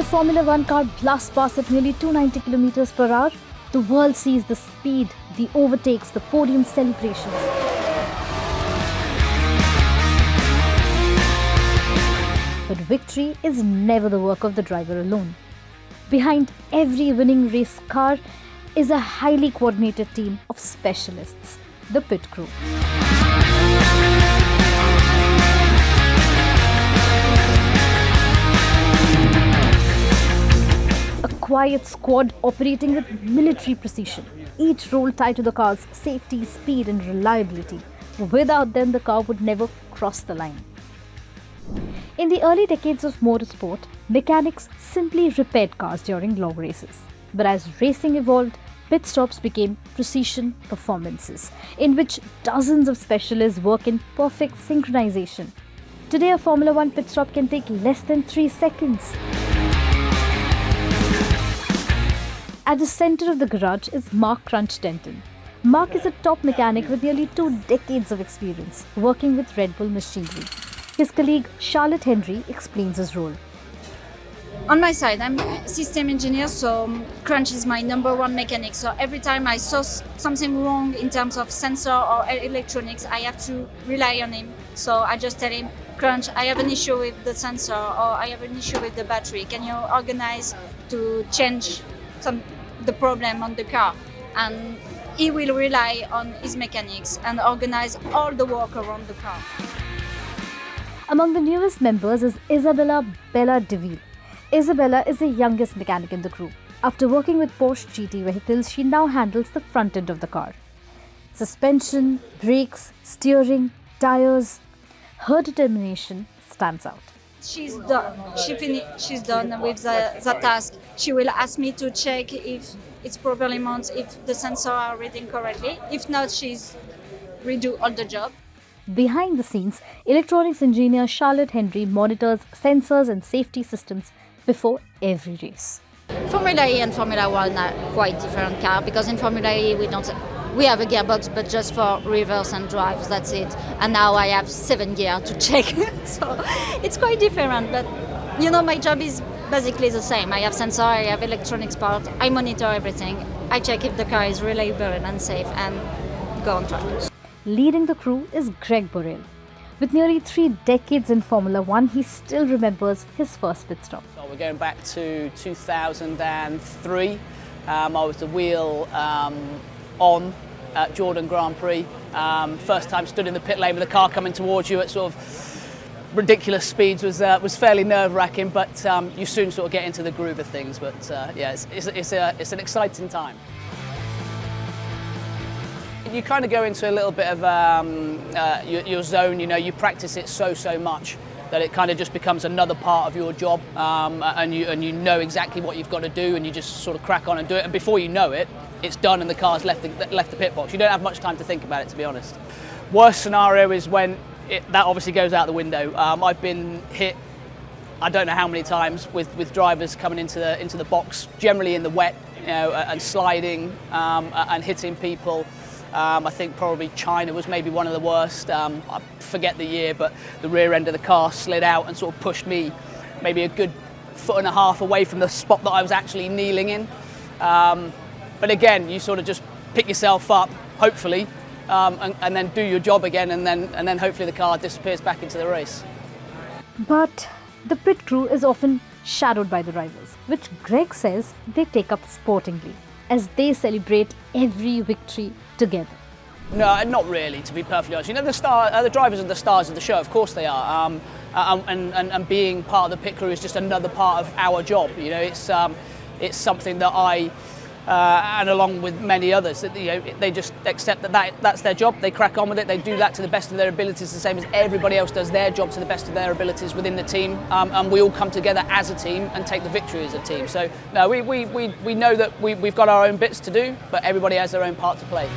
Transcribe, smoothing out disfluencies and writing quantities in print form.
Formula One car blasts past at nearly 290 kilometers per hour, the world sees the speed, the overtakes, the podium celebrations. But victory is never the work of the driver alone. Behind every winning race car is a highly coordinated team of specialists, the pit crew. A quiet squad operating with military precision, each role tied to the car's safety, speed and reliability. Without them, the car would never cross the line. In the early decades of motorsport, mechanics simply repaired cars during long races. But as racing evolved, pit stops became precision performances, in which dozens of specialists work in perfect synchronization. Today, a Formula One pit stop can take less than 3 seconds. At the center of the garage is Mark Crunch Denton. Mark is a top mechanic with nearly 2 decades of experience working with Red Bull machinery. His colleague Charlotte Henry explains his role. On my side, I'm a system engineer, so Crunch is my number one mechanic. So every time I saw something wrong in terms of sensor or electronics, I have to rely on him. So I just tell him, Crunch, I have an issue with the sensor or I have an issue with the battery. Can you organize to change the problem on the car? And he will rely on his mechanics and organize all the work around the car. Among the newest members is Isabella Bella DeVille. Isabella is the youngest mechanic in the crew. After working with Porsche GT vehicles, she now handles the front end of the car. Suspension, brakes, steering, tires. Her determination stands out. She's done. She's done with the task. She will ask me to check if it's properly mounted, if the sensors are reading correctly. If not, she's redo all the job. Behind the scenes, electronics engineer Charlotte Henry monitors sensors and safety systems before every race. Formula E and Formula One are quite different cars because in Formula E we have a gearbox, but just for reverse and drives, that's it. And now I have 7 gears to check, so it's quite different. But you know, my job is basically the same. I have sensor, I have electronics part, I monitor everything. I check if the car is reliable and safe, and go on track. Leading the crew is Greg Borrell. With nearly 3 decades in Formula One, he still remembers his first pit stop. So we're going back to 2003. I was the wheel on at Jordan Grand Prix. First time stood in the pit lane with the car coming towards you at sort of ridiculous speeds was fairly nerve-wracking, but you soon sort of get into the groove of things. But yeah, it's an exciting time. You kind of go into a little bit of your zone. You know, you practice it so much that it kind of just becomes another part of your job, and you know exactly what you've got to do, and you just sort of crack on and do it. And before you know it, it's done and the car's left the pit box. You don't have much time to think about it, to be honest. Worst scenario is when that obviously goes out the window. I've been hit, I don't know how many times, with drivers coming into the box, generally in the wet, you know, and sliding and hitting people. I think probably China was maybe one of the worst. I forget the year, but the rear end of the car slid out and sort of pushed me maybe a good 1.5 foot away from the spot that I was actually kneeling in. But again, you sort of just pick yourself up, hopefully, and then do your job again, and then hopefully the car disappears back into the race. But the pit crew is often shadowed by the drivers, which Greg says they take up sportingly, as they celebrate every victory together. No, not really, to be perfectly honest. You know, the drivers are the stars of the show, of course they are. And being part of the pit crew is just another part of our job. You know, it's something that I, and along with many others, that, you know, they just accept that's their job. They crack on with it. They do that to the best of their abilities, the same as everybody else does their job to the best of their abilities within the team. And we all come together as a team and take the victory as a team. So no, we know that we've got our own bits to do, but everybody has their own part to play.